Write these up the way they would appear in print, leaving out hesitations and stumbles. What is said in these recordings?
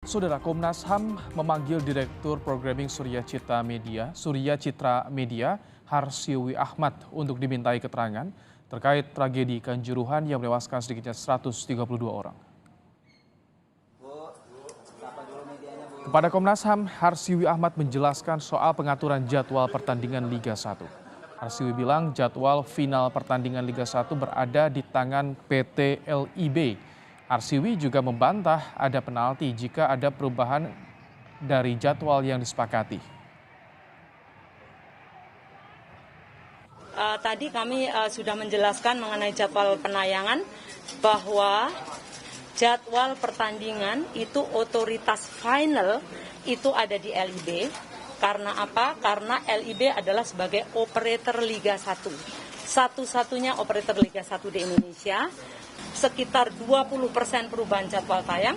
Saudara, Komnas HAM memanggil Direktur Programming Surya Citra Media, Harsiwi Ahmad untuk dimintai keterangan terkait tragedi Kanjuruhan yang menewaskan sedikitnya 132 orang. Kepada Komnas HAM, Harsiwi Ahmad menjelaskan soal pengaturan jadwal pertandingan Liga 1. Harsiwi bilang jadwal final pertandingan Liga 1 berada di tangan PT LIB. Harsiwi juga membantah ada penalti jika ada perubahan dari jadwal yang disepakati. Tadi kami sudah menjelaskan mengenai jadwal penayangan bahwa jadwal pertandingan itu otoritas final itu ada di LIB. Karena apa? Karena LIB adalah sebagai operator Liga 1. Satu-satunya operator Liga 1 di Indonesia. Sekitar 20% perubahan jadwal tayang,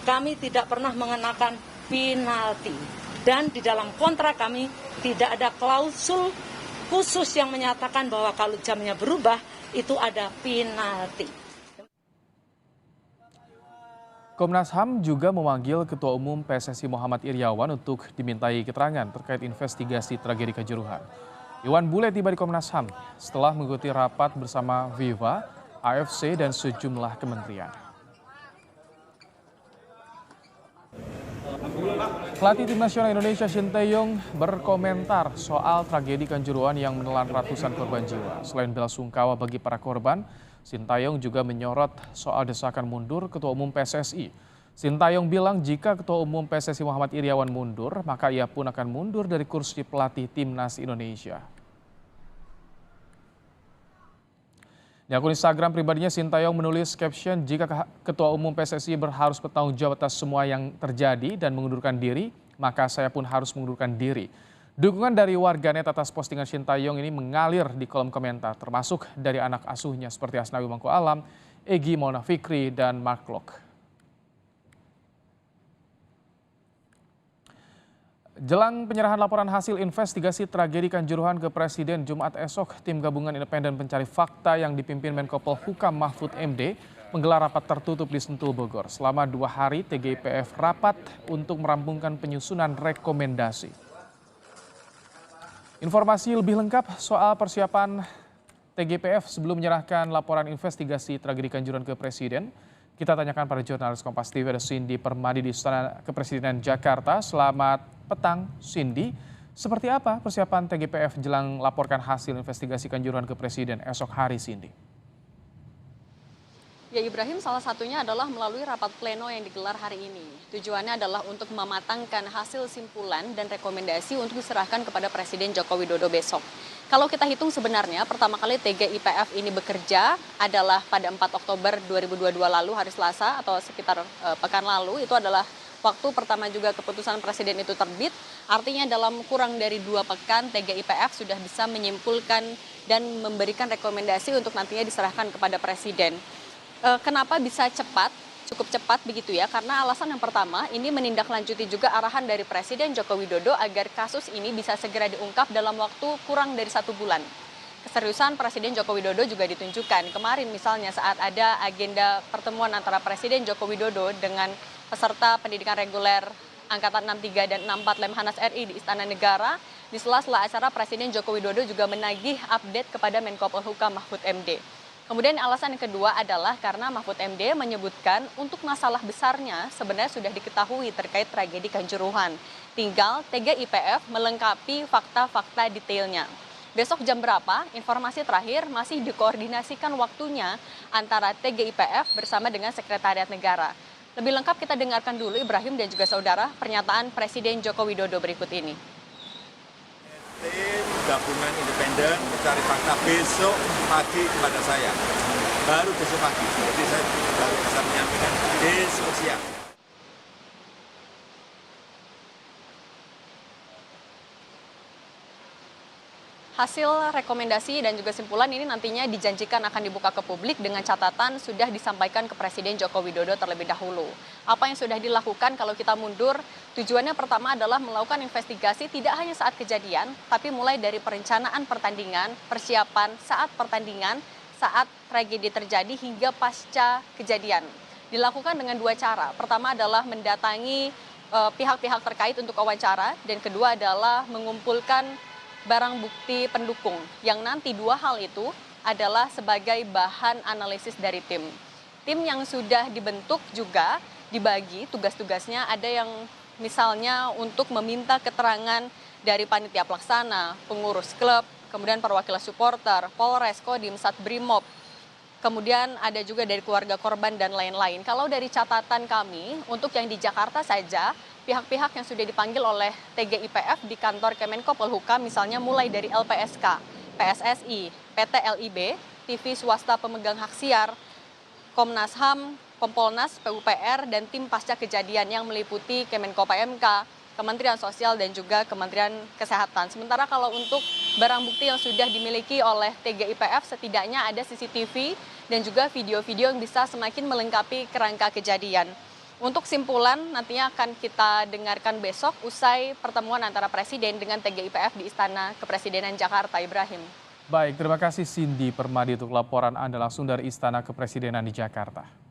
kami tidak pernah mengenakan penalti. Dan di dalam kontrak kami tidak ada klausul khusus yang menyatakan bahwa kalau jamnya berubah, itu ada penalti. Komnas HAM juga memanggil Ketua Umum PSSI Muhammad Iryawan untuk dimintai keterangan terkait investigasi tragedi Kanjuruhan. Iwan Bule tiba di Komnas HAM setelah mengikuti rapat bersama Viva, AFC, dan sejumlah kementerian. Pelatih Tim Nasional Indonesia Shin Tae-yong berkomentar soal tragedi Kanjuruhan yang menelan ratusan korban jiwa. Selain bela sungkawa bagi para korban, Shin Tae-yong juga menyorot soal desakan mundur Ketua Umum PSSI. Shin Tae-yong bilang jika Ketua Umum PSSI Muhammad Iryawan mundur, maka ia pun akan mundur dari kursi pelatih Timnas Indonesia. Di akun Instagram pribadinya, Shin Tae-yong menulis caption, jika Ketua Umum PSSI harus bertanggung jawab atas semua yang terjadi dan mengundurkan diri, maka saya pun harus mengundurkan diri. Dukungan dari warganet atas postingan Shin Tae-yong ini mengalir di kolom komentar, termasuk dari anak asuhnya seperti Asnawi Mangku Alam, Egy Maulana Fikri, dan Mark Klok. Jelang penyerahan laporan hasil investigasi tragedi Kanjuruhan ke Presiden Jumat esok, tim gabungan independen pencari fakta yang dipimpin Menko Polhukam Mahfud MD menggelar rapat tertutup di Sentul, Bogor. Selama 2 hari, TGIPF rapat untuk merampungkan penyusunan rekomendasi. Informasi lebih lengkap soal persiapan TGIPF sebelum menyerahkan laporan investigasi tragedi Kanjuruhan ke Presiden, kita tanyakan pada jurnalis Kompas TV ada Cindy Permadi di Istana Kepresidenan Jakarta. Selamat petang, Cindy. Seperti apa persiapan TGIPF jelang laporkan hasil investigasi Kanjuruhan ke Presiden esok hari, Cindy? Ya Ibrahim, salah satunya adalah melalui rapat pleno yang digelar hari ini. Tujuannya adalah untuk mematangkan hasil simpulan dan rekomendasi untuk diserahkan kepada Presiden Joko Widodo besok. Kalau kita hitung sebenarnya pertama kali TGIPF ini bekerja adalah pada 4 Oktober 2022 lalu, hari Selasa atau sekitar pekan lalu. Itu adalah waktu pertama juga keputusan Presiden itu terbit. Artinya dalam kurang dari 2 pekan TGIPF sudah bisa menyimpulkan dan memberikan rekomendasi untuk nantinya diserahkan kepada Presiden. Kenapa bisa cepat? Cukup cepat begitu ya, karena alasan yang pertama ini menindaklanjuti juga arahan dari Presiden Joko Widodo agar kasus ini bisa segera diungkap dalam waktu kurang dari 1 bulan. Keseriusan Presiden Joko Widodo juga ditunjukkan kemarin misalnya saat ada agenda pertemuan antara Presiden Joko Widodo dengan peserta pendidikan reguler Angkatan 63 dan 64 Lemhanas RI di Istana Negara. Di sela-sela acara Presiden Joko Widodo juga menagih update kepada Menko Polhukam Mahfud MD. Kemudian alasan yang kedua adalah karena Mahfud MD menyebutkan untuk masalah besarnya sebenarnya sudah diketahui terkait tragedi Kanjuruhan. Tinggal TGIPF melengkapi fakta-fakta detailnya. Besok jam berapa? Informasi terakhir masih dikoordinasikan waktunya antara TGIPF bersama dengan Sekretariat Negara. Lebih lengkap kita dengarkan dulu Ibrahim dan juga saudara pernyataan Presiden Joko Widodo berikut ini. Tim gabungan independen mencari fakta besok pagi kepada saya. Baru besok pagi, jadi saya baru bisa menyampaikan besok siang. Hasil rekomendasi dan juga simpulan ini nantinya dijanjikan akan dibuka ke publik dengan catatan sudah disampaikan ke Presiden Joko Widodo terlebih dahulu. Apa yang sudah dilakukan kalau kita mundur, tujuannya pertama adalah melakukan investigasi tidak hanya saat kejadian, tapi mulai dari perencanaan pertandingan, persiapan saat pertandingan, saat tragedi terjadi hingga pasca kejadian. dilakukan dengan dua cara. Pertama adalah mendatangi pihak-pihak terkait untuk wawancara, dan kedua adalah mengumpulkan barang bukti pendukung, yang nanti dua hal itu adalah sebagai bahan analisis dari tim. Tim yang sudah dibentuk juga dibagi tugas-tugasnya, ada yang misalnya untuk meminta keterangan dari panitia pelaksana, pengurus klub, kemudian perwakilan supporter, Polres, Kodim, Satbrimob, kemudian ada juga dari keluarga korban dan lain-lain. Kalau dari catatan kami, untuk yang di Jakarta saja, pihak-pihak yang sudah dipanggil oleh TGIPF di kantor Kemenko Polhukam, misalnya mulai dari LPSK, PSSI, PT LIB, TV swasta pemegang hak siar, Komnas HAM, Kompolnas, PUPR, dan tim pasca kejadian yang meliputi Kemenko PMK, Kementerian Sosial, dan juga Kementerian Kesehatan. Sementara kalau untuk barang bukti yang sudah dimiliki oleh TGIPF, setidaknya ada CCTV dan juga video-video yang bisa semakin melengkapi kerangka kejadian. Untuk simpulan nantinya akan kita dengarkan besok usai pertemuan antara Presiden dengan TGIPF di Istana Kepresidenan Jakarta. Ibrahim. Baik, terima kasih Cindy Permadi untuk laporan Anda langsung dari Istana Kepresidenan di Jakarta.